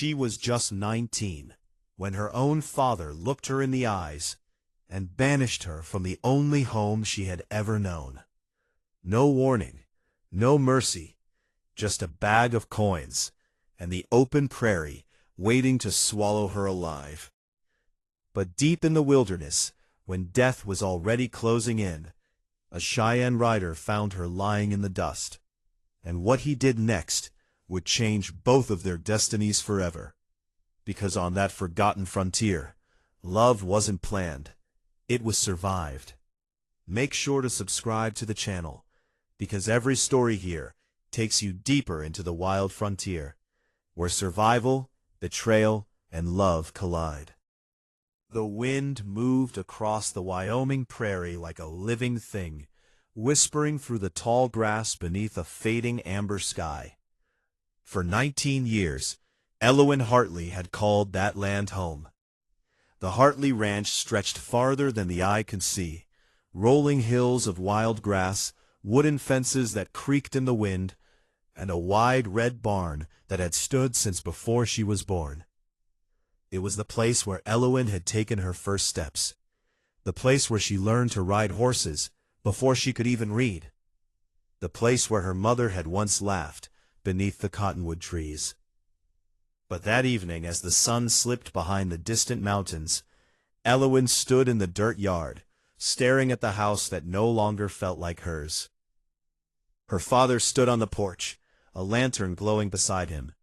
She was just 19 when her own father looked her in the eyes and banished her from the only home she had ever known. No warning, no mercy, just a bag of coins and the open prairie waiting to swallow her alive. But deep in the wilderness, when death was already closing in, a Cheyenne rider found her lying in the dust. And what he did next would change both of their destinies forever. Because on that forgotten frontier, love wasn't planned, it was survived. Make sure to subscribe to the channel, because every story here takes you deeper into the wild frontier, where survival, betrayal, and love collide. The wind moved across the Wyoming prairie like a living thing, whispering through the tall grass beneath a fading amber sky. For 19 years, Elwyn Hartley had called that land home. The Hartley Ranch stretched farther than the eye could see, rolling hills of wild grass, wooden fences that creaked in the wind, and a wide red barn that had stood since before she was born. It was the place where Elwyn had taken her first steps, the place where she learned to ride horses before she could even read, the place where her mother had once laughed beneath the cottonwood trees. But that evening, as the sun slipped behind the distant mountains, Elwyn stood in the dirt yard, staring at the house that no longer felt like hers. Her father stood on the porch, a lantern glowing beside him.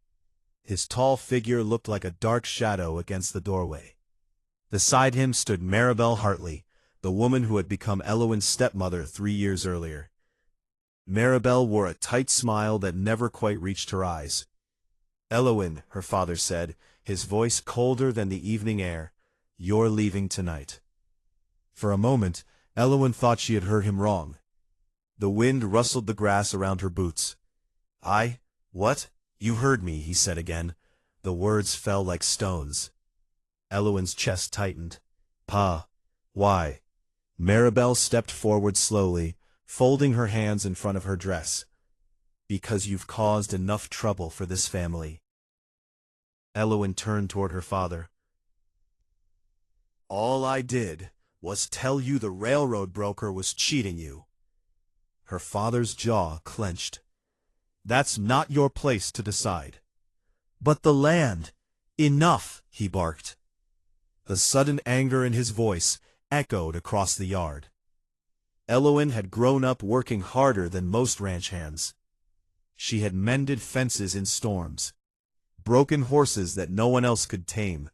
His tall figure looked like a dark shadow against the doorway. Beside him stood Maribel Hartley, the woman who had become Elwyn's stepmother 3 years earlier. Maribel wore a tight smile that never quite reached her eyes. "Elwyn," her father said, his voice colder than the evening air, "you're leaving tonight." For a moment, Elwyn thought she had heard him wrong. The wind rustled the grass around her boots. What? You heard me," he said again. The words fell like stones. Elwyn's chest tightened. "Pa, why?" Maribel stepped forward slowly, folding her hands in front of her dress. "Because you've caused enough trouble for this family." Elwyn turned toward her father. "All I did was tell you the railroad broker was cheating you." Her father's jaw clenched. "That's not your place to decide." "But the land—" "Enough!" he barked. The sudden anger in his voice echoed across the yard. Elwyn had grown up working harder than most ranch hands. She had mended fences in storms, broken horses that no one else could tame,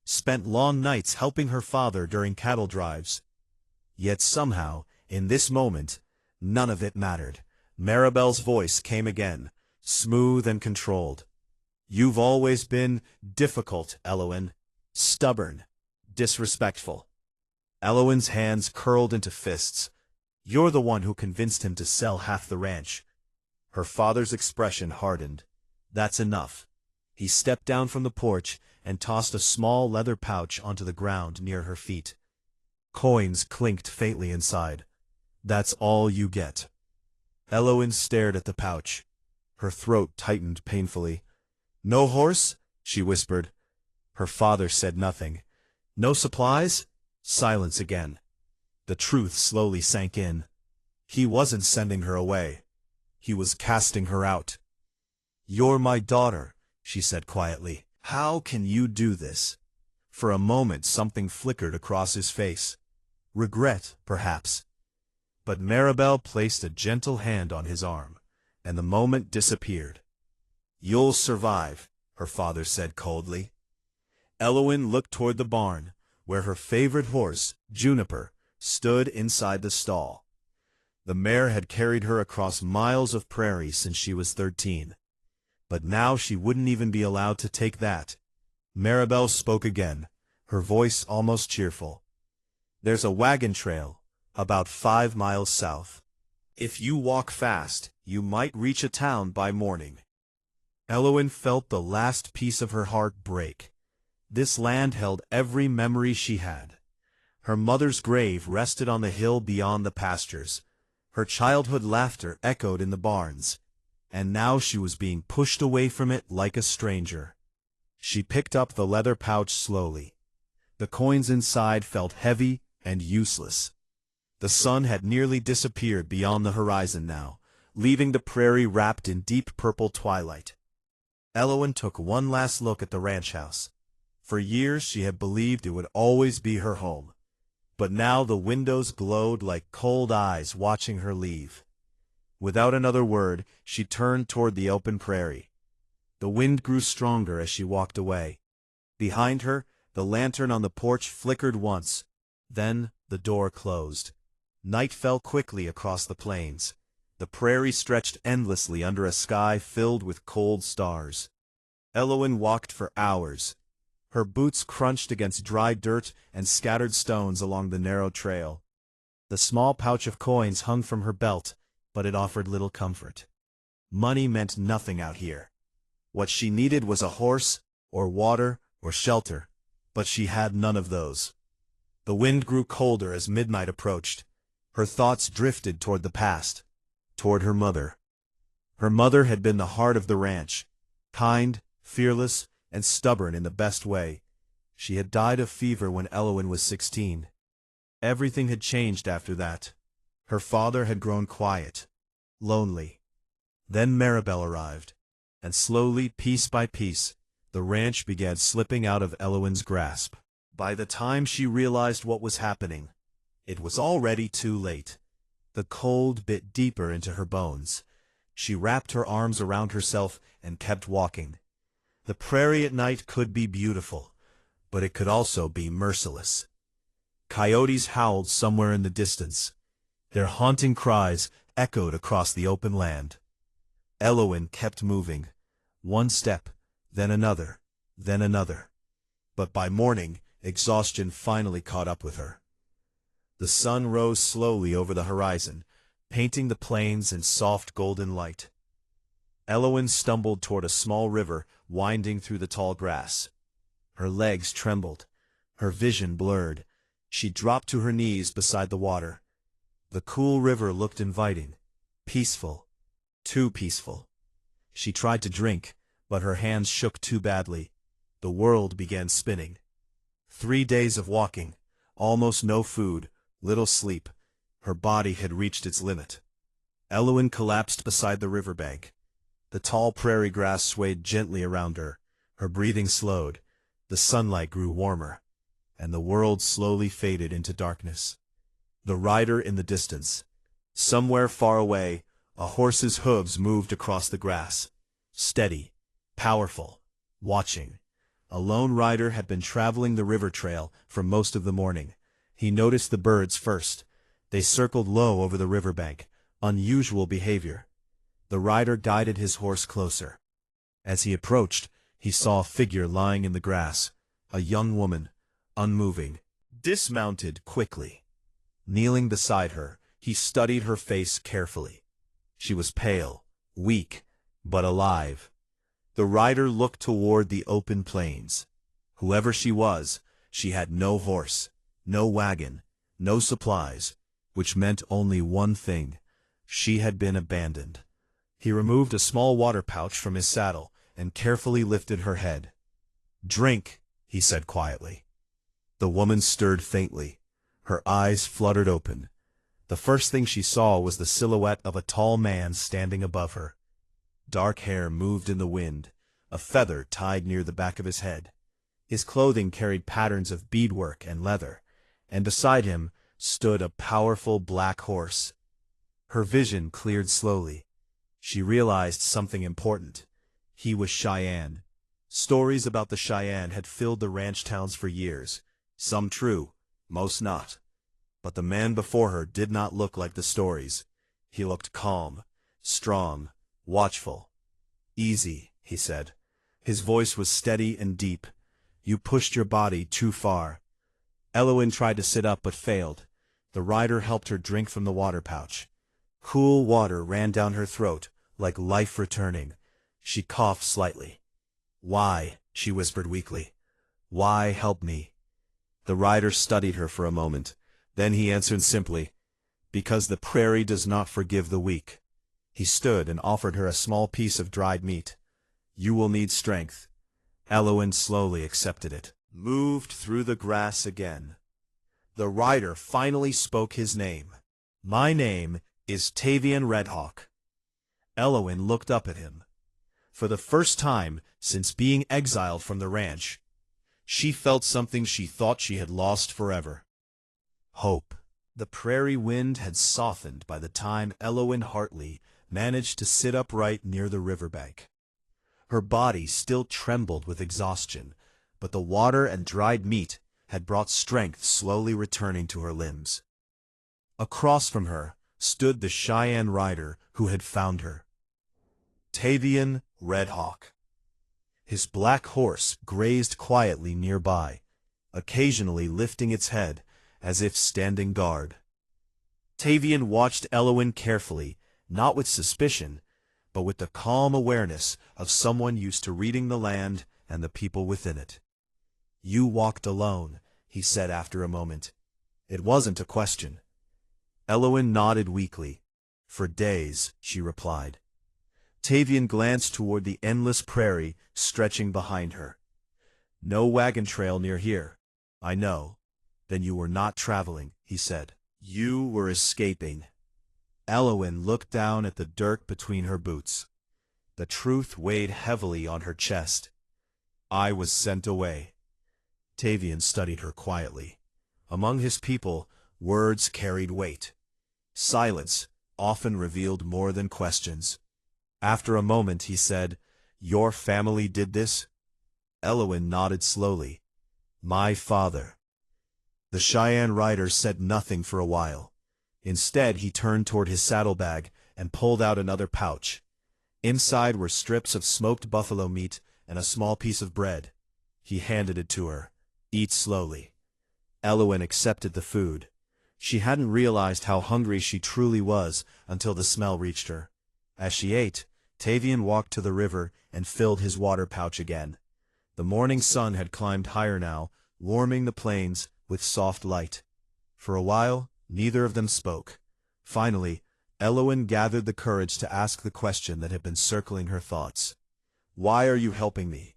spent long nights helping her father during cattle drives. Yet somehow, in this moment, none of it mattered. Maribel's voice came again, smooth and controlled. "You've always been difficult, Elwyn. Stubborn, disrespectful." Elwyn's hands curled into fists. "You're the one who convinced him to sell half the ranch." Her father's expression hardened. "That's enough." He stepped down from the porch and tossed a small leather pouch onto the ground near her feet. Coins clinked faintly inside. "That's all you get." Elwyn stared at the pouch. Her throat tightened painfully. "No horse?" she whispered. Her father said nothing. "No supplies?" Silence again. The truth slowly sank in. He wasn't sending her away. He was casting her out. "You're my daughter," she said quietly. "How can you do this?" For a moment something flickered across his face. Regret, perhaps. But Maribel placed a gentle hand on his arm, and the moment disappeared. "You'll survive," her father said coldly. Elwyn looked toward the barn, where her favorite horse, Juniper, stood inside the stall. The mare had carried her across miles of prairie since she was 13. But now she wouldn't even be allowed to take that. Maribel spoke again, her voice almost cheerful. "There's a wagon trail, about 5 miles south. If you walk fast, you might reach a town by morning." Elwyn felt the last piece of her heart break. This land held every memory she had. Her mother's grave rested on the hill beyond the pastures. Her childhood laughter echoed in the barns. And now she was being pushed away from it like a stranger. She picked up the leather pouch slowly. The coins inside felt heavy and useless. The sun had nearly disappeared beyond the horizon now, leaving the prairie wrapped in deep purple twilight. Elowen took one last look at the ranch house. For years she had believed it would always be her home. But now the windows glowed like cold eyes watching her leave. Without another word, she turned toward the open prairie. The wind grew stronger as she walked away. Behind her, the lantern on the porch flickered once. Then the door closed. Night fell quickly across the plains. The prairie stretched endlessly under a sky filled with cold stars. Elowen walked for hours. Her boots crunched against dry dirt and scattered stones along the narrow trail. The small pouch of coins hung from her belt, but it offered little comfort. Money meant nothing out here. What she needed was a horse, or water, or shelter, but she had none of those. The wind grew colder as midnight approached. Her thoughts drifted toward the past, toward her mother. Her mother had been the heart of the ranch, kind, fearless, and stubborn in the best way. She had died of fever when Elowen was 16. Everything had changed after that. Her father had grown quiet, lonely. Then Maribel arrived, and slowly, piece by piece, the ranch began slipping out of Elowen's grasp. By the time she realized what was happening, it was already too late. The cold bit deeper into her bones. She wrapped her arms around herself and kept walking. The prairie at night could be beautiful, but it could also be merciless. Coyotes howled somewhere in the distance. Their haunting cries echoed across the open land. Elowen kept moving, one step, then another, then another. But by morning, exhaustion finally caught up with her. The sun rose slowly over the horizon, painting the plains in soft golden light. Elowen stumbled toward a small river winding through the tall grass. Her legs trembled, her vision blurred. She dropped to her knees beside the water. The cool river looked inviting, peaceful, too peaceful. She tried to drink, but her hands shook too badly. The world began spinning. 3 days of walking, almost no food, little sleep. Her body had reached its limit. Elowen collapsed beside the riverbank. The tall prairie grass swayed gently around her. Her breathing slowed. The sunlight grew warmer, and the world slowly faded into darkness. The rider in the distance. Somewhere far away, a horse's hooves moved across the grass. Steady, powerful, watching. A lone rider had been traveling the river trail for most of the morning. He noticed the birds first. They circled low over the riverbank, unusual behavior. The rider guided his horse closer. As he approached, he saw a figure lying in the grass, a young woman, unmoving, dismounted quickly. Kneeling beside her, he studied her face carefully. She was pale, weak, but alive. The rider looked toward the open plains. Whoever she was, she had no horse, no wagon, no supplies, which meant only one thing: she had been abandoned. He removed a small water pouch from his saddle and carefully lifted her head. "Drink," he said quietly. The woman stirred faintly. Her eyes fluttered open. The first thing she saw was the silhouette of a tall man standing above her. Dark hair moved in the wind, a feather tied near the back of his head. His clothing carried patterns of beadwork and leather, and beside him stood a powerful black horse. Her vision cleared slowly. She realized something important. He was Cheyenne. Stories about the Cheyenne had filled the ranch towns for years, some true, most not. But the man before her did not look like the stories. He looked calm, strong, watchful. "Easy," he said. His voice was steady and deep. "You pushed your body too far." Elowen tried to sit up but failed. The rider helped her drink from the water pouch. Cool water ran down her throat, like life returning. She coughed slightly. "Why?" she whispered weakly. "Why help me?" The rider studied her for a moment. Then he answered simply, "Because the prairie does not forgive the weak." He stood and offered her a small piece of dried meat. "You will need strength." Elowen slowly accepted it, moved through the grass again. The rider finally spoke his name. "My name is Tavian Redhawk." Elowen looked up at him. For the first time since being exiled from the ranch, she felt something she thought she had lost forever. Hope. The prairie wind had softened by the time Elowen Hartley managed to sit upright near the riverbank. Her body still trembled with exhaustion, but the water and dried meat had brought strength slowly returning to her limbs. Across from her stood the Cheyenne rider who had found her. Tavian Redhawk. His black horse grazed quietly nearby, occasionally lifting its head as if standing guard. Tavian watched Elowen carefully, not with suspicion, but with the calm awareness of someone used to reading the land and the people within it. "You walked alone," he said after a moment. It wasn't a question. Elowen nodded weakly. "For days," she replied. Tavian glanced toward the endless prairie stretching behind her. "No wagon trail near here." "I know." "Then you were not traveling," he said. "You were escaping." Elowen looked down at the dirt between her boots. The truth weighed heavily on her chest. "I was sent away." Tavian studied her quietly. Among his people, words carried weight. Silence often revealed more than questions. After a moment he said, "Your family did this?" Elowen nodded slowly. "My father." The Cheyenne rider said nothing for a while. Instead he turned toward his saddlebag and pulled out another pouch. Inside were strips of smoked buffalo meat and a small piece of bread. He handed it to her. "Eat slowly." Elowen accepted the food. She hadn't realized how hungry she truly was until the smell reached her. As she ate, Tavian walked to the river and filled his water pouch again. The morning sun had climbed higher now, warming the plains with soft light. For a while, neither of them spoke. Finally, Elowen gathered the courage to ask the question that had been circling her thoughts. "Why are you helping me?"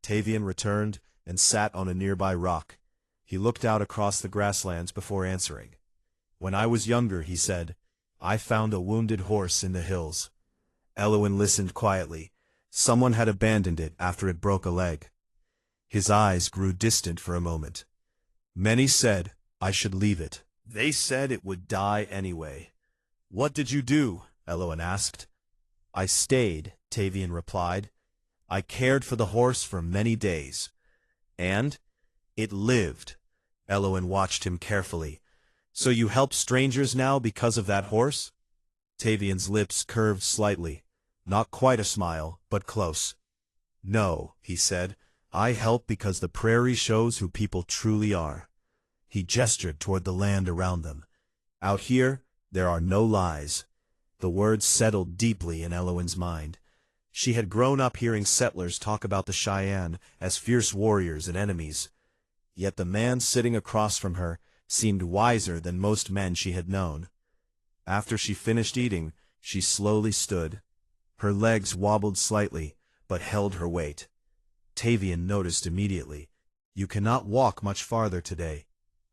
Tavian returned and sat on a nearby rock. He looked out across the grasslands before answering. "When I was younger," he said, "I found a wounded horse in the hills." Elowen listened quietly. Someone had abandoned it after it broke a leg. His eyes grew distant for a moment. "Many said I should leave it. They said it would die anyway." "What did you do?" Elowen asked. "I stayed," Tavian replied. "I cared for the horse for many days." "And?" "It lived." Elowen watched him carefully. "So you help strangers now because of that horse?" Tavian's lips curved slightly. Not quite a smile, but close. "No," he said. "I help because the prairie shows who people truly are." He gestured toward the land around them. "Out here, there are no lies." The words settled deeply in Elowen's mind. She had grown up hearing settlers talk about the Cheyenne as fierce warriors and enemies. Yet the man sitting across from her seemed wiser than most men she had known. After she finished eating, she slowly stood. Her legs wobbled slightly, but held her weight. Tavian noticed immediately. "You cannot walk much farther today."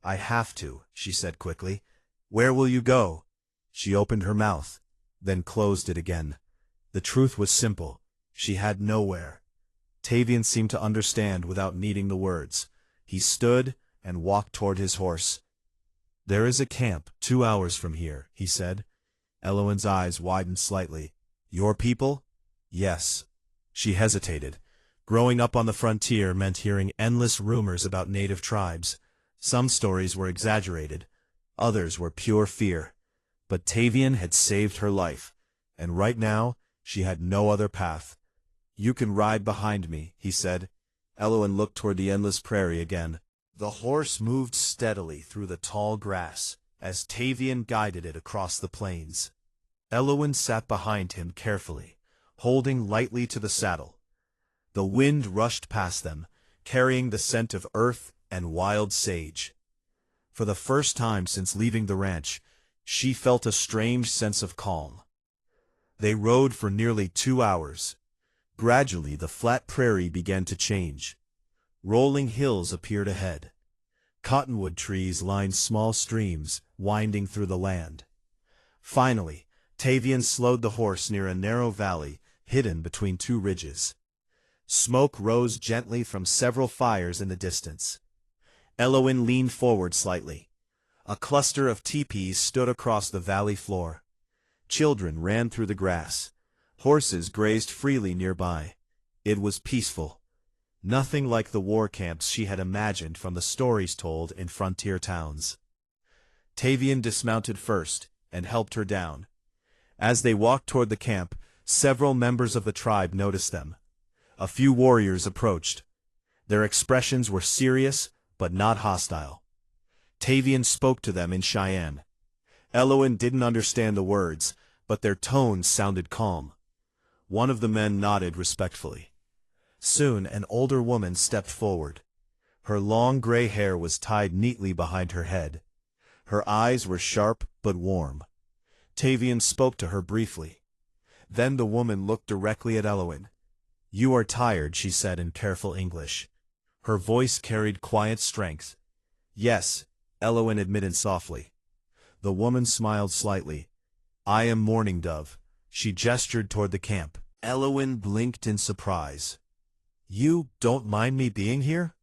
"I have to," she said quickly. "Where will you go?" She opened her mouth, then closed it again. The truth was simple. She had nowhere. Tavian seemed to understand without needing the words. He stood and walked toward his horse. "There is a camp 2 hours from here," he said. Elowen's eyes widened slightly. "Your people?" "Yes." She hesitated. Growing up on the frontier meant hearing endless rumors about native tribes. Some stories were exaggerated. Others were pure fear. But Tavian had saved her life, and right now she had no other path. "You can ride behind me," he said. Elowen looked toward the endless prairie again. The horse moved steadily through the tall grass as Tavian guided it across the plains. Elowen sat behind him carefully, holding lightly to the saddle. The wind rushed past them, carrying the scent of earth and wild sage. For the first time since leaving the ranch, she felt a strange sense of calm. They rode for nearly 2 hours. Gradually the flat prairie began to change. Rolling hills appeared ahead. Cottonwood trees lined small streams, winding through the land. Finally, Tavian slowed the horse near a narrow valley, hidden between two ridges. Smoke rose gently from several fires in the distance. Elowin leaned forward slightly. A cluster of teepees stood across the valley floor. Children ran through the grass. Horses grazed freely nearby. It was peaceful. Nothing like the war camps she had imagined from the stories told in frontier towns. Tavian dismounted first and helped her down. As they walked toward the camp, several members of the tribe noticed them. A few warriors approached. Their expressions were serious, but not hostile. Tavian spoke to them in Cheyenne. Elowin didn't understand the words, but their tones sounded calm. One of the men nodded respectfully. Soon an older woman stepped forward. Her long gray hair was tied neatly behind her head. Her eyes were sharp but warm. Tavian spoke to her briefly. Then the woman looked directly at Elowin. "You are tired," she said in careful English. Her voice carried quiet strength. "Yes," Elowin admitted softly. The woman smiled slightly. "I am Mourning Dove." She gestured toward the camp. Elowin blinked in surprise. "You don't mind me being here?"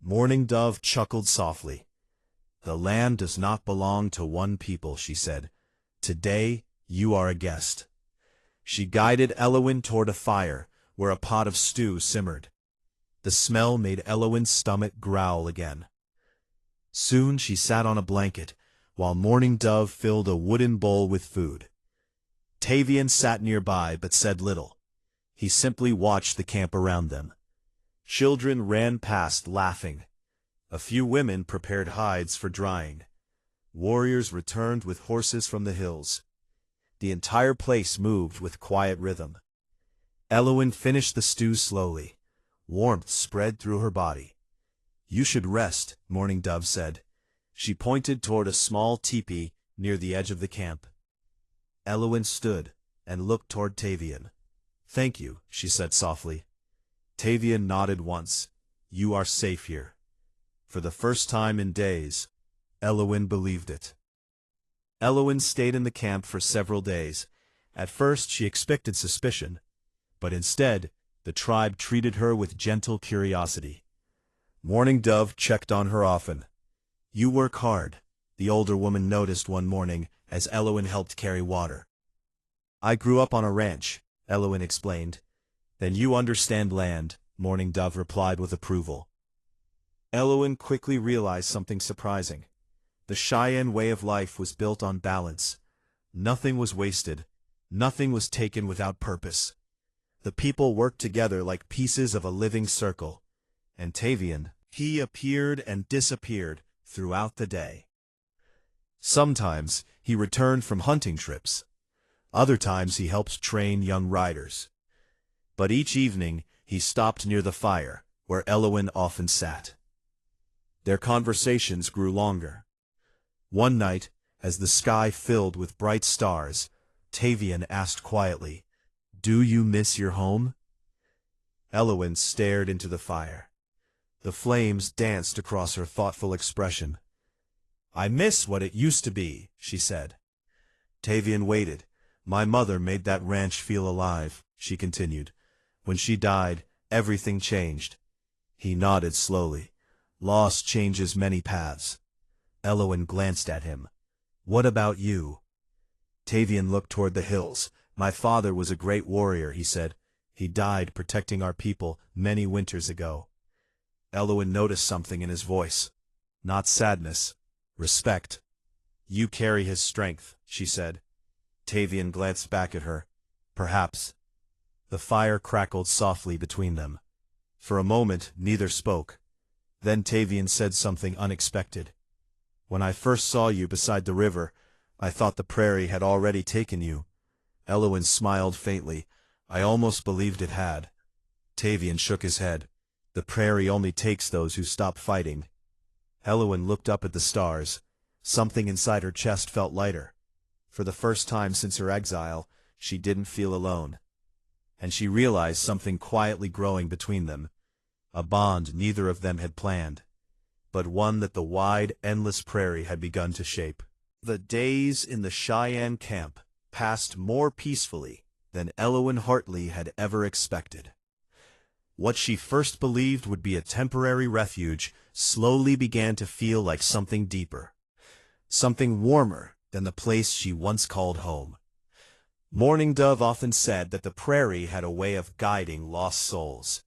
Mourning Dove chuckled softly. "The land does not belong to one people," she said. "Today, you are a guest." She guided Elowin toward a fire, where a pot of stew simmered. The smell made Elowin's stomach growl again. Soon she sat on a blanket, while Mourning Dove filled a wooden bowl with food. Tavian sat nearby but said little. He simply watched the camp around them. Children ran past laughing. A few women prepared hides for drying. Warriors returned with horses from the hills. The entire place moved with quiet rhythm. Elowin finished the stew slowly. Warmth spread through her body. "You should rest," Mourning Dove said. She pointed toward a small teepee near the edge of the camp. Elowin stood and looked toward Tavian. "Thank you," she said softly. Tavian nodded once. "You are safe here." For the first time in days, Elowin believed it. Elowin stayed in the camp for several days. At first she expected suspicion, but instead the tribe treated her with gentle curiosity. Mourning Dove checked on her often. "You work hard," the older woman noticed one morning as Elowin helped carry water. "I grew up on a ranch," Elowin explained. "Then you understand land," Mourning Dove replied with approval. Elowin quickly realized something surprising. The Cheyenne way of life was built on balance. Nothing was wasted. Nothing was taken without purpose. The people worked together like pieces of a living circle. And Tavian, he appeared and disappeared throughout the day. Sometimes he returned from hunting trips. Other times he helped train young riders. But each evening he stopped near the fire, where Elowin often sat. Their conversations grew longer. One night, as the sky filled with bright stars, Tavian asked quietly, "Do you miss your home?" Elowin stared into the fire. The flames danced across her thoughtful expression. "I miss what it used to be," she said. Tavian waited. "My mother made that ranch feel alive," she continued. "When she died, everything changed." He nodded slowly. "Loss changes many paths." Elowin glanced at him. "What about you?" Tavian looked toward the hills. "My father was a great warrior," he said. "He died protecting our people many winters ago." Elowin noticed something in his voice. Not sadness. Respect. "You carry his strength," she said. Tavian glanced back at her. "Perhaps." The fire crackled softly between them. For a moment neither spoke. Then Tavian said something unexpected. "When I first saw you beside the river, I thought the prairie had already taken you." Elowin smiled faintly. "I almost believed it had." Tavian shook his head. "The prairie only takes those who stop fighting." Elowin looked up at the stars. Something inside her chest felt lighter. For the first time since her exile, she didn't feel alone. and she realized something quietly growing between them, a bond neither of them had planned, but one that the wide, endless prairie had begun to shape. The days in the Cheyenne camp passed more peacefully than Elowen Hartley had ever expected. What she first believed would be a temporary refuge slowly began to feel like something deeper, something warmer than the place she once called home. Mourning Dove often said that the prairie had a way of guiding lost souls.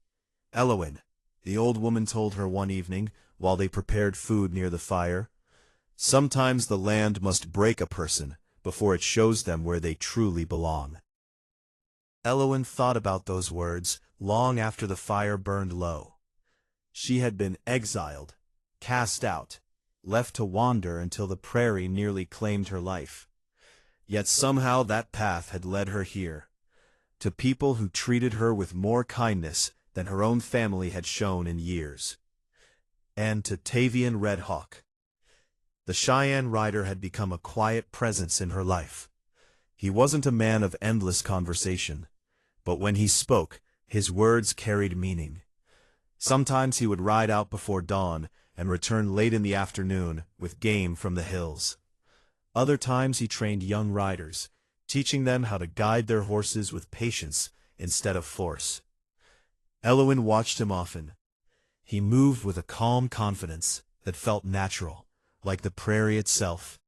Elowen, the old woman told her one evening while they prepared food near the fire, sometimes the land must break a person before it shows them where they truly belong. Elowen thought about those words long after the fire burned low. She had been exiled, cast out, left to wander until the prairie nearly claimed her life. Yet somehow that path had led her here, to people who treated her with more kindness than her own family had shown in years. And to Tavian Red Hawk. The Cheyenne rider had become a quiet presence in her life. He wasn't a man of endless conversation, but when he spoke, his words carried meaning. Sometimes he would ride out before dawn and return late in the afternoon with game from the hills. Other times he trained young riders, teaching them how to guide their horses with patience instead of force. Elowen watched him often. He moved with a calm confidence that felt natural, like the prairie itself.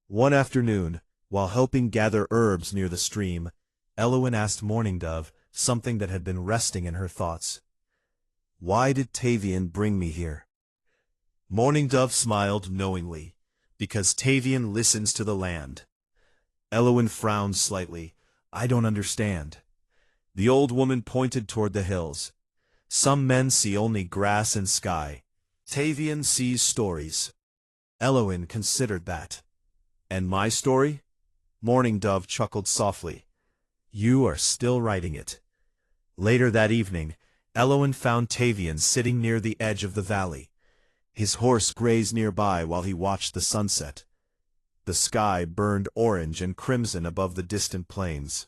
One afternoon, while helping gather herbs near the stream, Elowen asked Mourning Dove something that had been resting in her thoughts. "Why did Tavian bring me here?" Mourning Dove smiled knowingly, because Tavian listens to the land. Elowen frowned slightly. "I don't understand." The old woman pointed toward the hills. "Some men see only grass and sky. Tavian sees stories." Elowen considered that. "And my story?" Mourning Dove chuckled softly. "You are still writing it." Later that evening, Elowen found Tavian sitting near the edge of the valley. His horse grazed nearby while he watched the sunset. The sky burned orange and crimson above the distant plains.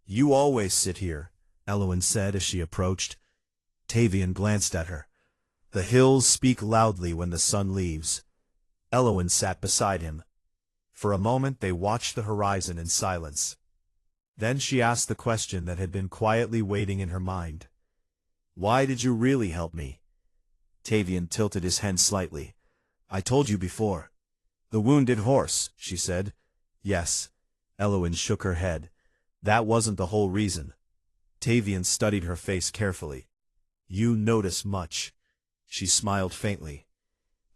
"You always sit here," Elowen said as she approached. Tavian glanced at her. "The hills speak loudly when the sun leaves." Elowen sat beside him. For a moment they watched the horizon in silence. Then she asked the question that had been quietly waiting in her mind. "Why did you really help me?" Tavian tilted his head slightly. "I told you before." "The wounded horse," she said. "Yes." Elowen shook her head. "That wasn't the whole reason." Tavian studied her face carefully. "You notice much." She smiled faintly.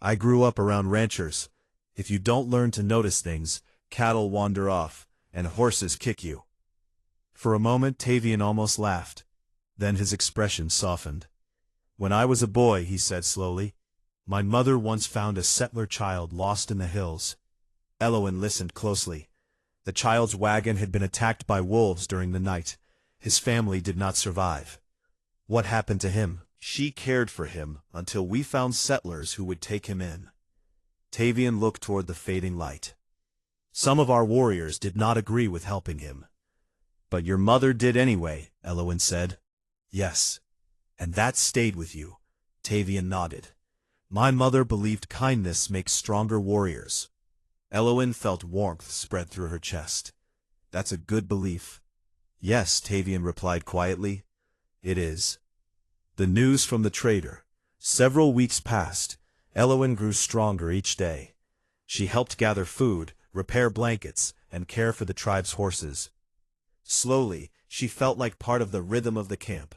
"I grew up around ranchers. If you don't learn to notice things, cattle wander off, and horses kick you." For a moment Tavian almost laughed. Then his expression softened. "When I was a boy," he said slowly, "my mother once found a settler child lost in the hills." Elowen listened closely. The child's wagon had been attacked by wolves during the night. His family did not survive. "What happened to him?" "She cared for him until we found settlers who would take him in." Tavian looked toward the fading light. "Some of our warriors did not agree with helping him." "But your mother did anyway," Elowen said. "Yes. And that stayed with you." Tavian nodded. "My mother believed kindness makes stronger warriors." Elowen felt warmth spread through her chest. "That's a good belief." "Yes," Tavian replied quietly. "It is." The news from the trader. Several weeks passed. Elowen grew stronger each day. She helped gather food, repair blankets, and care for the tribe's horses. Slowly, she felt like part of the rhythm of the camp.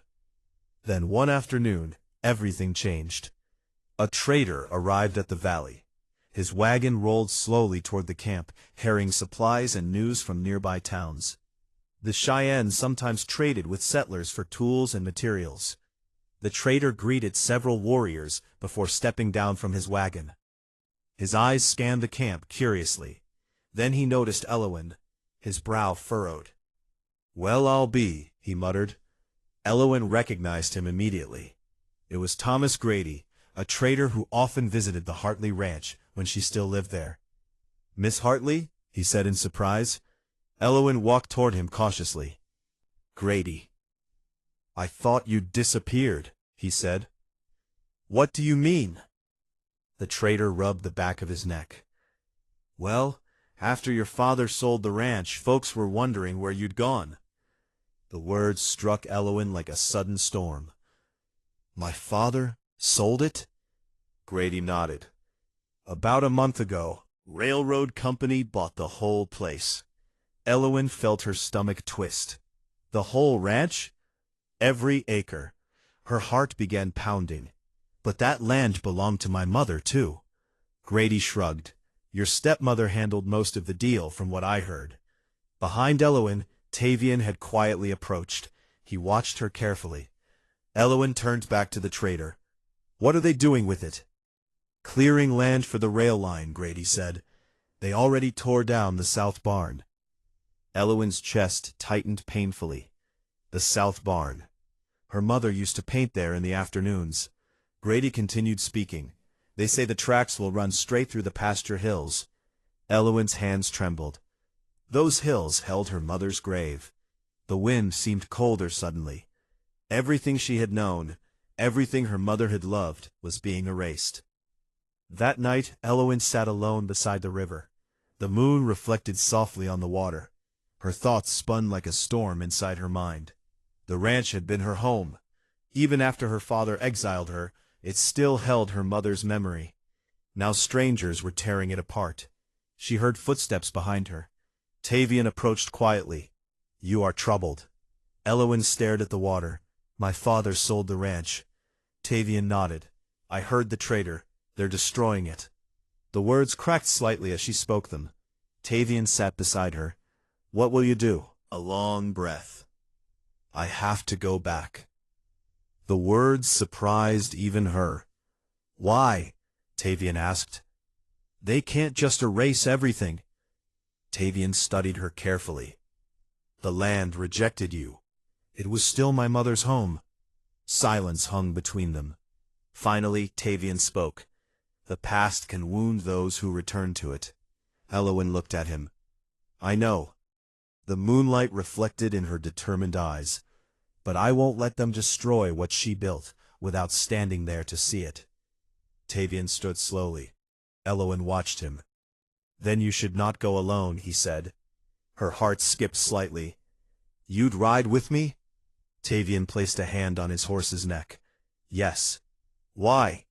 Then one afternoon, everything changed. A trader arrived at the valley. His wagon rolled slowly toward the camp, carrying supplies and news from nearby towns. The Cheyenne sometimes traded with settlers for tools and materials. The trader greeted several warriors before stepping down from his wagon. His eyes scanned the camp curiously. Then he noticed Elowen. His brow furrowed. "Well, I'll be," he muttered. Elowen recognized him immediately. It was Thomas Grady, a trader who often visited the Hartley ranch when she still lived there. "Miss Hartley?" he said in surprise. Elowen walked toward him cautiously. Grady. I thought you'd disappeared, he said. What do you mean? The trader rubbed the back of his neck. Well, after your father sold the ranch, folks were wondering where you'd gone. The words struck Eloin like a sudden storm. My father sold it? Grady nodded. About a month ago, railroad company bought the whole place. Eloin felt her stomach twist. The whole ranch? Every acre. Her heart began pounding. But that land belonged to my mother, too. Grady shrugged. Your stepmother handled most of the deal, from what I heard. Behind Eloin, Tavian had quietly approached. He watched her carefully. Eloin turned back to the trader. What are they doing with it? Clearing land for the rail line, Grady said. They already tore down the south barn. Eloin's chest tightened painfully. The south barn. Her mother used to paint there in the afternoons. Grady continued speaking. They say the tracks will run straight through the pasture hills. Eloin's hands trembled. Those hills held her mother's grave. The wind seemed colder suddenly. Everything she had known, everything her mother had loved, was being erased. That night, Eloin sat alone beside the river. The moon reflected softly on the water. Her thoughts spun like a storm inside her mind. The ranch had been her home. Even after her father exiled her, it still held her mother's memory. Now strangers were tearing it apart. She heard footsteps behind her. Tavian approached quietly. You are troubled. Eloin stared at the water. My father sold the ranch. Tavian nodded. I heard the trader. They're destroying it. The words cracked slightly as she spoke them. Tavian sat beside her. What will you do? A long breath. I have to go back. The words surprised even her. Why? Tavian asked. They can't just erase everything. Tavian studied her carefully. The land rejected you. It was still my mother's home. Silence hung between them. Finally, Tavian spoke. The past can wound those who return to it. Eloin looked at him. I know. The moonlight reflected in her determined eyes. But I won't let them destroy what she built without standing there to see it. Tavian stood slowly. Eloin watched him. Then you should not go alone, he said. Her heart skipped slightly. You'd ride with me? Tavian placed a hand on his horse's neck. Yes. Why?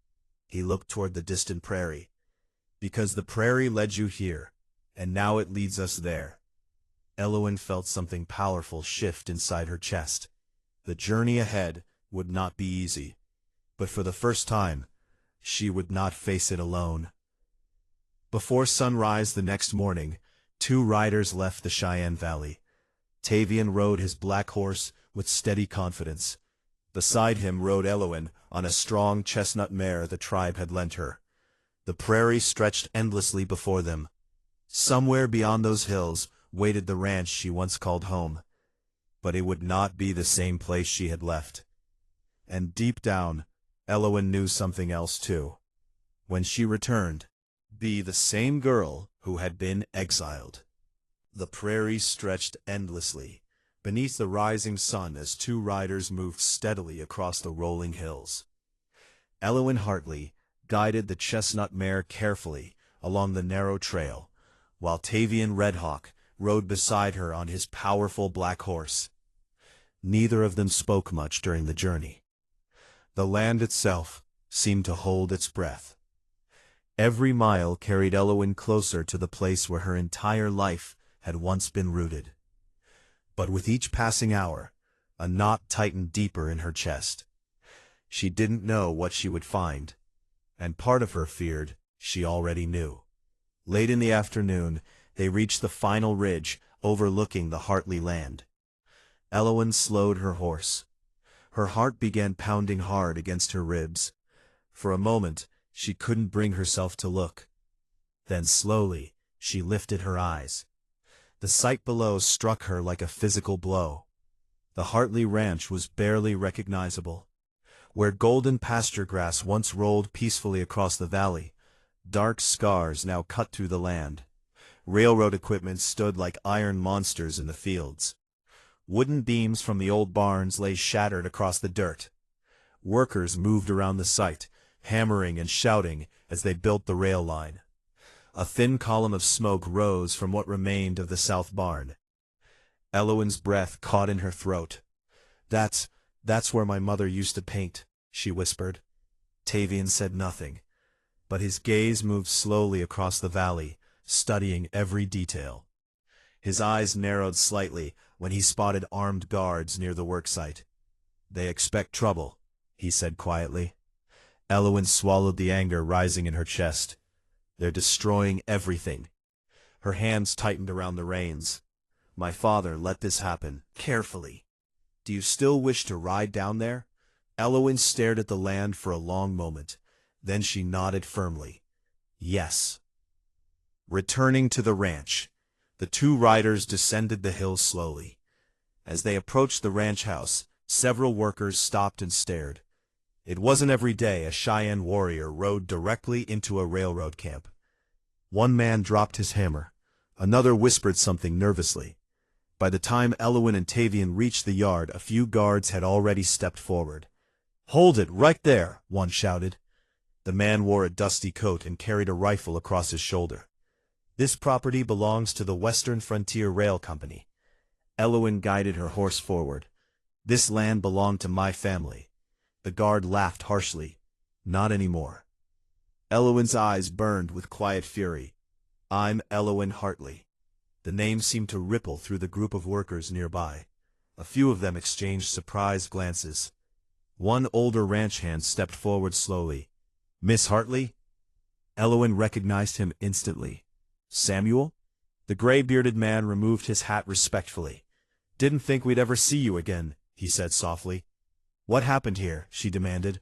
He looked toward the distant prairie. Because the prairie led you here, and now it leads us there. Eloin felt something powerful shift inside her chest. The journey ahead would not be easy, but for the first time, she would not face it alone. Before sunrise the next morning, 2 riders left the Cheyenne Valley. Tavian rode his black horse with steady confidence. Beside him rode Eloin on a strong chestnut mare the tribe had lent her. The prairie stretched endlessly before them. Somewhere beyond those hills waited the ranch she once called home. But it would not be the same place she had left. And deep down, Eloin knew something else too. When she returned, be the same girl who had been exiled. The prairie stretched endlessly, beneath the rising sun as 2 riders moved steadily across the rolling hills. Eloin Hartley guided the chestnut mare carefully along the narrow trail, while Tavian Redhawk rode beside her on his powerful black horse. Neither of them spoke much during the journey. The land itself seemed to hold its breath. Every mile carried Eloin closer to the place where her entire life had once been rooted. But with each passing hour, a knot tightened deeper in her chest. She didn't know what she would find, and part of her feared she already knew. Late in the afternoon, they reached the final ridge overlooking the Hartley land. Eloin slowed her horse. Her heart began pounding hard against her ribs. For a moment, she couldn't bring herself to look. Then slowly, she lifted her eyes. The sight below struck her like a physical blow. The Hartley ranch was barely recognizable. Where golden pasture grass once rolled peacefully across the valley, dark scars now cut through the land. Railroad equipment stood like iron monsters in the fields. Wooden beams from the old barns lay shattered across the dirt. Workers moved around the site, hammering and shouting as they built the rail line. A thin column of smoke rose from what remained of the south barn. Elowen's breath caught in her throat. That's where my mother used to paint," she whispered. Tavian said nothing, but his gaze moved slowly across the valley, studying every detail. His eyes narrowed slightly when he spotted armed guards near the worksite. "They expect trouble," he said quietly. Elowen swallowed the anger rising in her chest. "They're destroying everything." Her hands tightened around the reins. "My father let this happen, carefully. Do you still wish to ride down there?" Elowen stared at the land for a long moment. Then she nodded firmly. "Yes." Returning to the ranch, the two riders descended the hill slowly. As they approached the ranch house, several workers stopped and stared. It wasn't every day a Cheyenne warrior rode directly into a railroad camp. One man dropped his hammer. Another whispered something nervously. By the time Elowen and Tavian reached the yard, a few guards had already stepped forward. "Hold it, right there!" one shouted. The man wore a dusty coat and carried a rifle across his shoulder. "This property belongs to the Western Frontier Rail Company." Elowen guided her horse forward. "This land belonged to my family." The guard laughed harshly. "Not anymore." Elowen's eyes burned with quiet fury. "I'm Elowen Hartley." The name seemed to ripple through the group of workers nearby. A few of them exchanged surprised glances. One older ranch hand stepped forward slowly. "Miss Hartley?" Elowen recognized him instantly. "Samuel?" The gray-bearded man removed his hat respectfully. "Didn't think we'd ever see you again," he said softly. "What happened here?" she demanded.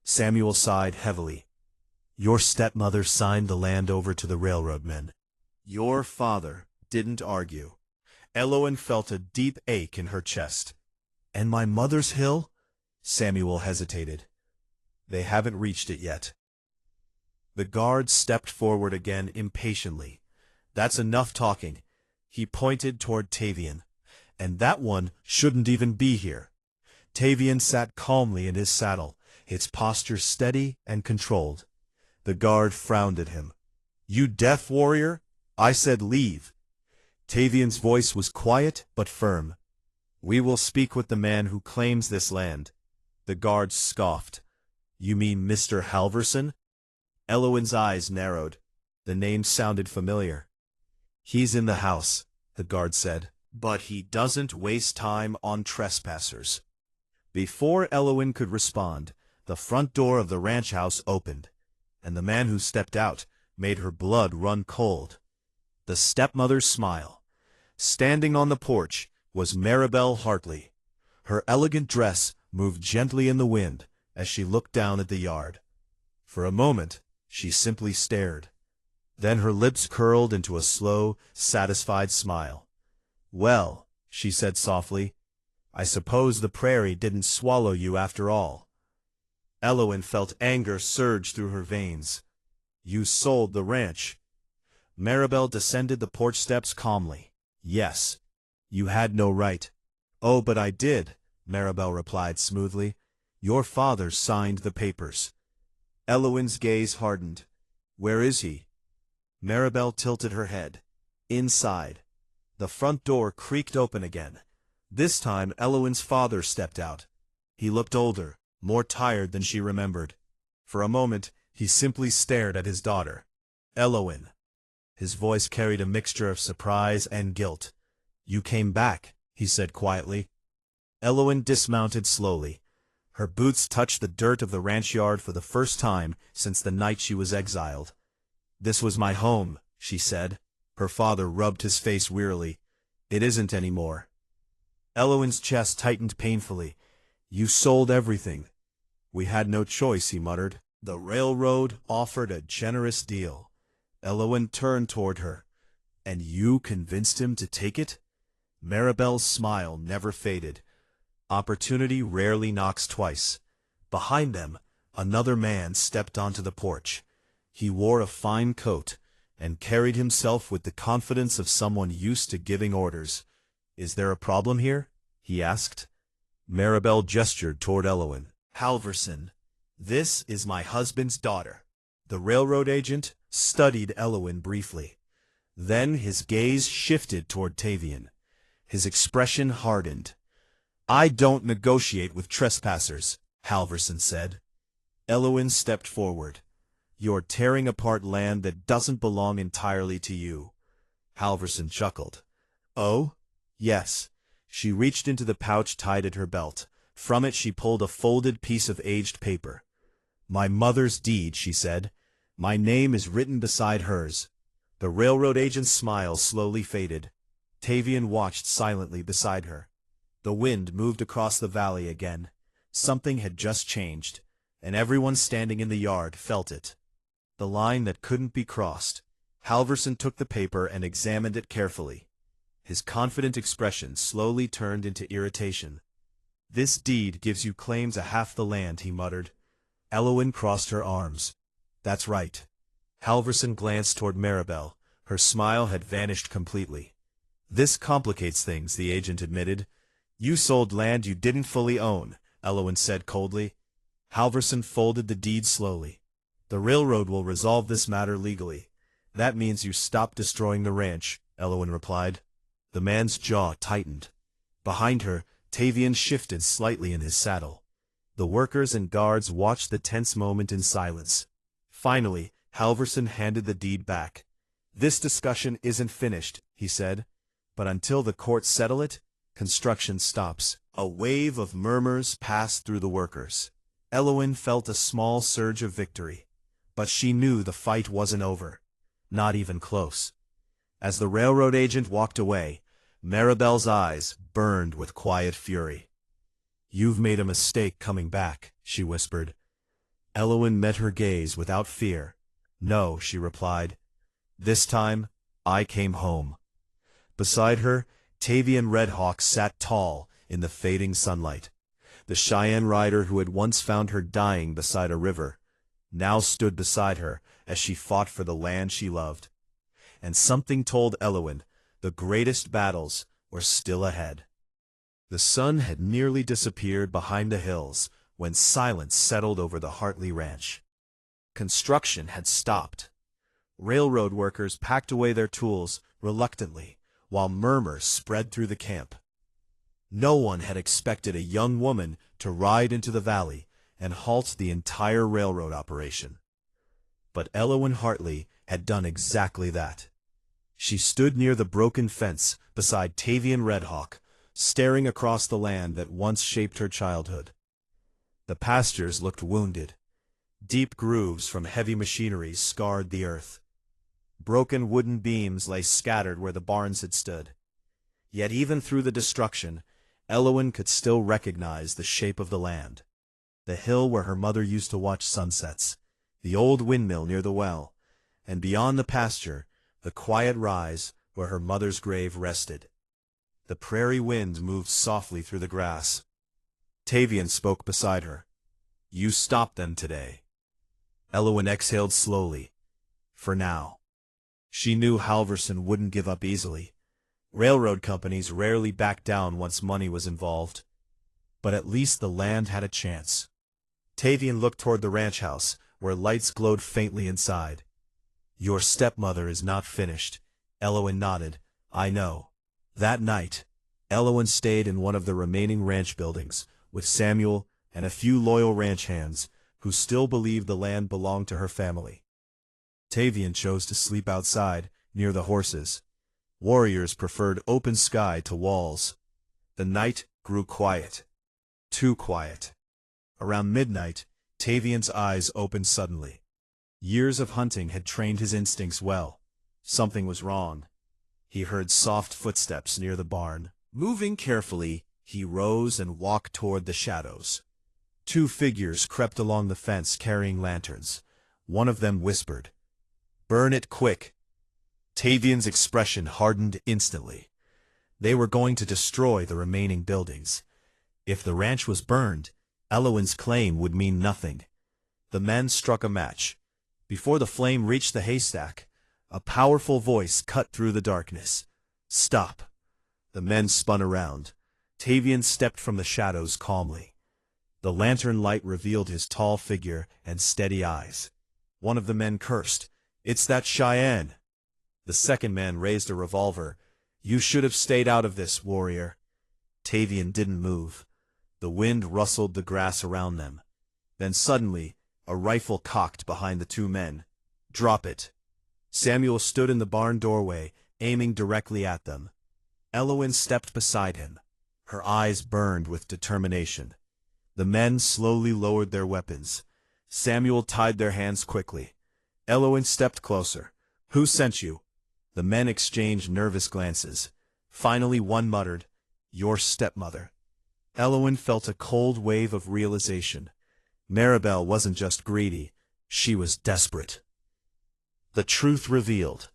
Samuel sighed heavily. "Your stepmother signed the land over to the railroad men." Your father didn't argue. Elowen felt a deep ache in her chest. "And my mother's hill?" Samuel hesitated. "They haven't reached it yet." The guard stepped forward again impatiently. "That's enough talking." He pointed toward Tavian. "And that one shouldn't even be here." Tavian sat calmly in his saddle, its posture steady and controlled. The guard frowned at him. "You deaf warrior? I said leave." Tavian's voice was quiet but firm. "We will speak with the man who claims this land." The guard scoffed. "You mean Mr. Halverson?" Elowen's eyes narrowed. The name sounded familiar. "He's in the house," the guard said. "But he doesn't waste time on trespassers." Before Elowen could respond, the front door of the ranch house opened, and the man who stepped out made her blood run cold. The stepmother's smile. Standing on the porch was Maribel Hartley. Her elegant dress moved gently in the wind as she looked down at the yard. For a moment, she simply stared. Then her lips curled into a slow, satisfied smile. "Well," she said softly, "I suppose the prairie didn't swallow you after all." Elowen felt anger surge through her veins. "You sold the ranch." Maribel descended the porch steps calmly. "Yes. You had no right." "Oh, but I did," Maribel replied smoothly. "Your father signed the papers." Elowen's gaze hardened. "Where is he?" Maribel tilted her head. "Inside." The front door creaked open again. This time Elowen's father stepped out. He looked older, more tired than she remembered. For a moment, he simply stared at his daughter. "Elowen." His voice carried a mixture of surprise and guilt. "You came back," he said quietly. Elowen dismounted slowly. Her boots touched the dirt of the ranch yard for the first time since the night she was exiled. "This was my home," she said. Her father rubbed his face wearily. "It isn't anymore." Elowen's chest tightened painfully. "You sold everything." "We had no choice," he muttered. "The railroad offered a generous deal." Elowen turned toward her. "And you convinced him to take it?" Maribel's smile never faded. Opportunity rarely knocks twice. Behind them, another man stepped onto the porch. He wore a fine coat and carried himself with the confidence of someone used to giving orders. "Is there a problem here?" he asked. Maribel gestured toward Elowin. Halverson, this is my husband's daughter. The railroad agent studied Elowin briefly. Then his gaze shifted toward Tavian. His expression hardened. I don't negotiate with trespassers, Halverson said. Elowin stepped forward. You're tearing apart land that doesn't belong entirely to you. Halverson chuckled. Oh? Yes. She reached into the pouch tied at her belt. From it she pulled a folded piece of aged paper. My mother's deed, she said. My name is written beside hers. The railroad agent's smile slowly faded. Tavian watched silently beside her. The wind moved across the valley again. Something had just changed, and everyone standing in the yard felt it. The line that couldn't be crossed. Halverson took the paper and examined it carefully. His confident expression slowly turned into irritation. This deed gives you claim to half the land, he muttered. Elowin crossed her arms. That's right. Halverson glanced toward Maribel. Her smile had vanished completely. This complicates things, the agent admitted. You sold land you didn't fully own, Elowin said coldly. Halverson folded the deed slowly. The railroad will resolve this matter legally. That means you stop destroying the ranch, Elowin replied. The man's jaw tightened. Behind her, Tavian shifted slightly in his saddle. The workers and guards watched the tense moment in silence. Finally, Halverson handed the deed back. This discussion isn't finished, he said. But until the courts settle it, construction stops. A wave of murmurs passed through the workers. Elowin felt a small surge of victory. But she knew the fight wasn't over. Not even close. As the railroad agent walked away, Maribel's eyes burned with quiet fury. You've made a mistake coming back, she whispered. Elowin met her gaze without fear. No, she replied. This time, I came home. Beside her, Tavian Redhawk sat tall in the fading sunlight. The Cheyenne rider who had once found her dying beside a river now stood beside her as she fought for the land she loved. And something told Elowin the greatest battles were still ahead. The sun had nearly disappeared behind the hills when silence settled over the Hartley ranch. Construction had stopped. Railroad workers packed away their tools reluctantly, while murmurs spread through the camp. No one had expected a young woman to ride into the valley and halt the entire railroad operation. But Elowin Hartley had done exactly that. She stood near the broken fence beside Tavian Redhawk, staring across the land that once shaped her childhood. The pastures looked wounded. Deep grooves from heavy machinery scarred the earth. Broken wooden beams lay scattered where the barns had stood. Yet even through the destruction, Elowin could still recognize the shape of the land. The hill where her mother used to watch sunsets, the old windmill near the well, and beyond the pasture, the quiet rise where her mother's grave rested. The prairie wind moved softly through the grass. Tavian spoke beside her. You stopped them today. Elowin exhaled slowly. For now. She knew Halverson wouldn't give up easily. Railroad companies rarely backed down once money was involved. But at least the land had a chance. Tavian looked toward the ranch house, where lights glowed faintly inside. Your stepmother is not finished. Elowin nodded. I know. That night, Elowin stayed in one of the remaining ranch buildings, with Samuel and a few loyal ranch hands, who still believed the land belonged to her family. Tavian chose to sleep outside, near the horses. Warriors preferred open sky to walls. The night grew quiet. Too quiet. Around midnight, Tavian's eyes opened suddenly. Years of hunting had trained his instincts well. Something was wrong. He heard soft footsteps near the barn. Moving carefully, he rose and walked toward the shadows. Two figures crept along the fence carrying lanterns. One of them whispered, "Burn it quick." Tavian's expression hardened instantly. They were going to destroy the remaining buildings. If the ranch was burned, Elowin's claim would mean nothing. The men struck a match. Before the flame reached the haystack, a powerful voice cut through the darkness. Stop. The men spun around. Tavian stepped from the shadows calmly. The lantern light revealed his tall figure and steady eyes. One of the men cursed, "It's that Cheyenne." The second man raised a revolver. "You should have stayed out of this, warrior." Tavian didn't move. The wind rustled the grass around them. Then suddenly, a rifle cocked behind the two men. "Drop it." Samuel stood in the barn doorway, aiming directly at them. Elowen stepped beside him. Her eyes burned with determination. The men slowly lowered their weapons. Samuel tied their hands quickly. Elowen stepped closer. "Who sent you?" The men exchanged nervous glances. Finally one muttered, "Your stepmother." Elowen felt a cold wave of realization. Maribel wasn't just greedy, she was desperate. The truth revealed.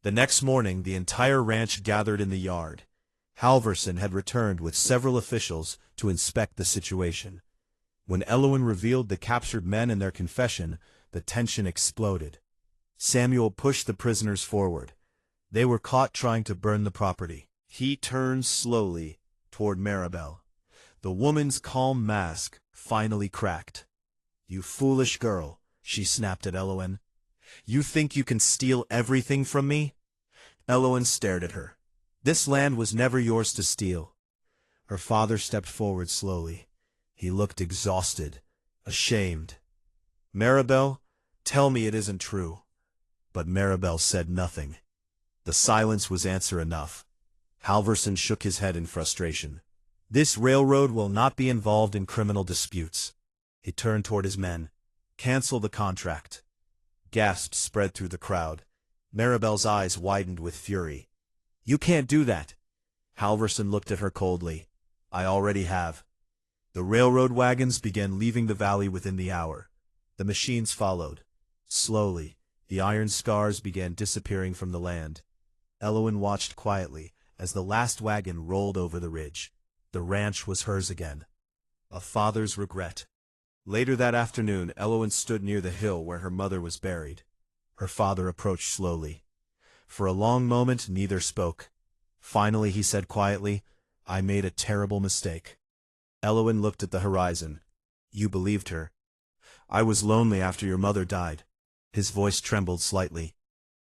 The next morning the entire ranch gathered in the yard. Halverson had returned with several officials to inspect the situation. When Elowen revealed the captured men and their confession, the tension exploded. Samuel pushed the prisoners forward. They were caught trying to burn the property. He turned slowly toward Maribel. The woman's calm mask finally cracked. "You foolish girl," she snapped at Elowen. "You think you can steal everything from me?" Elowen stared at her. "This land was never yours to steal." Her father stepped forward slowly. He looked exhausted, ashamed. "Maribel, tell me it isn't true." But Maribel said nothing. The silence was answer enough. Halverson shook his head in frustration. "This railroad will not be involved in criminal disputes." He turned toward his men. "Cancel the contract." Gasps spread through the crowd. Maribel's eyes widened with fury. "You can't do that." Halverson looked at her coldly. "I already have." The railroad wagons began leaving the valley within the hour. The machines followed. Slowly, the iron scars began disappearing from the land. Elowen watched quietly as the last wagon rolled over the ridge. The ranch was hers again. A father's regret. Later that afternoon, Elowen stood near the hill where her mother was buried. Her father approached slowly. For a long moment, neither spoke. Finally, he said quietly, "I made a terrible mistake." Elowen looked at the horizon. "You believed her." "I was lonely after your mother died." His voice trembled slightly.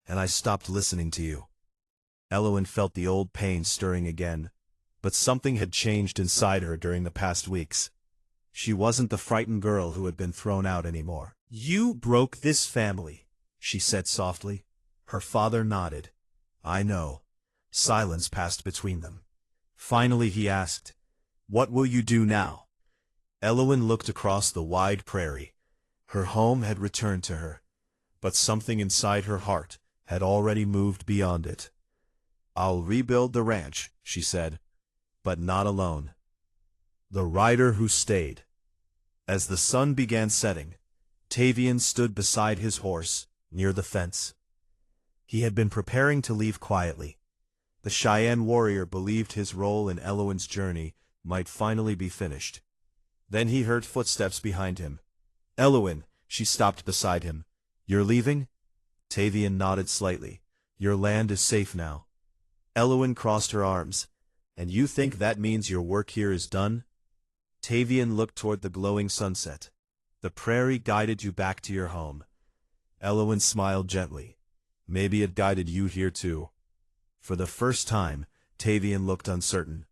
"And I stopped listening to you." Elowen felt the old pain stirring again. But something had changed inside her during the past weeks. She wasn't the frightened girl who had been thrown out anymore. "You broke this family," she said softly. Her father nodded. "I know." Silence passed between them. Finally he asked, "What will you do now?" Elowen looked across the wide prairie. Her home had returned to her, but something inside her heart had already moved beyond it. "I'll rebuild the ranch," she said, "but not alone." The rider who stayed. As the sun began setting, Tavian stood beside his horse, near the fence. He had been preparing to leave quietly. The Cheyenne warrior believed his role in Elowen's journey might finally be finished. Then he heard footsteps behind him. "Elowen," she stopped beside him. "You're leaving?" Tavian nodded slightly. "Your land is safe now." Elowen crossed her arms. "And you think that means your work here is done?" Tavian looked toward the glowing sunset. "The prairie guided you back to your home." Elowen smiled gently. "Maybe it guided you here too." For the first time, Tavian looked uncertain.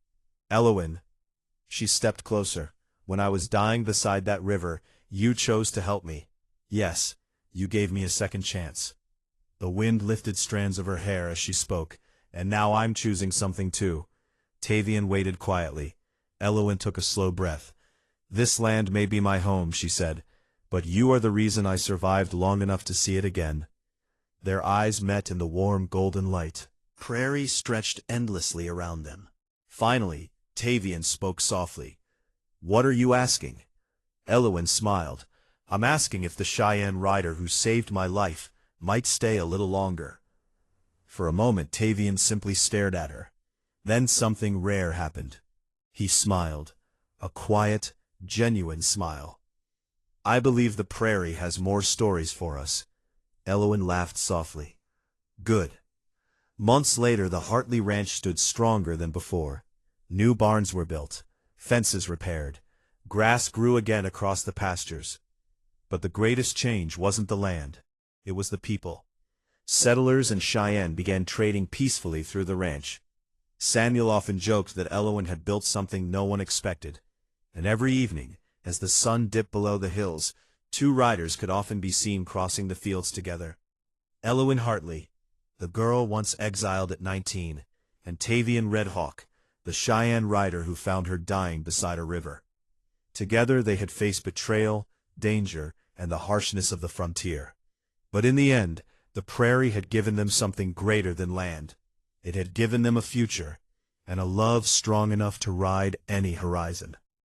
"Elowen." She stepped closer. "When I was dying beside that river, you chose to help me." "Yes, you gave me a second chance." The wind lifted strands of her hair as she spoke. "And now I'm choosing something too." Tavian waited quietly. Elowen took a slow breath. "This land may be my home," she said, "but you are the reason I survived long enough to see it again." Their eyes met in the warm golden light. Prairie stretched endlessly around them. Finally, Tavian spoke softly. "What are you asking?" Elowen smiled. "I'm asking if the Cheyenne rider who saved my life might stay a little longer." For a moment Tavian simply stared at her. Then something rare happened. He smiled. A quiet, genuine smile. "I believe the prairie has more stories for us." Elowen laughed softly. "Good." Months later the Hartley ranch stood stronger than before. New barns were built, fences repaired, grass grew again across the pastures. But the greatest change wasn't the land, it was the people. Settlers and Cheyenne began trading peacefully through the ranch. Samuel often joked that Elowin had built something no one expected, and every evening, as the sun dipped below the hills, two riders could often be seen crossing the fields together. Elowin Hartley, the girl once exiled at 19, and Tavian Red Hawk, the Cheyenne rider who found her dying beside a river. Together they had faced betrayal, danger, and the harshness of the frontier. But in the end, the prairie had given them something greater than land. It had given them a future, and a love strong enough to ride any horizon.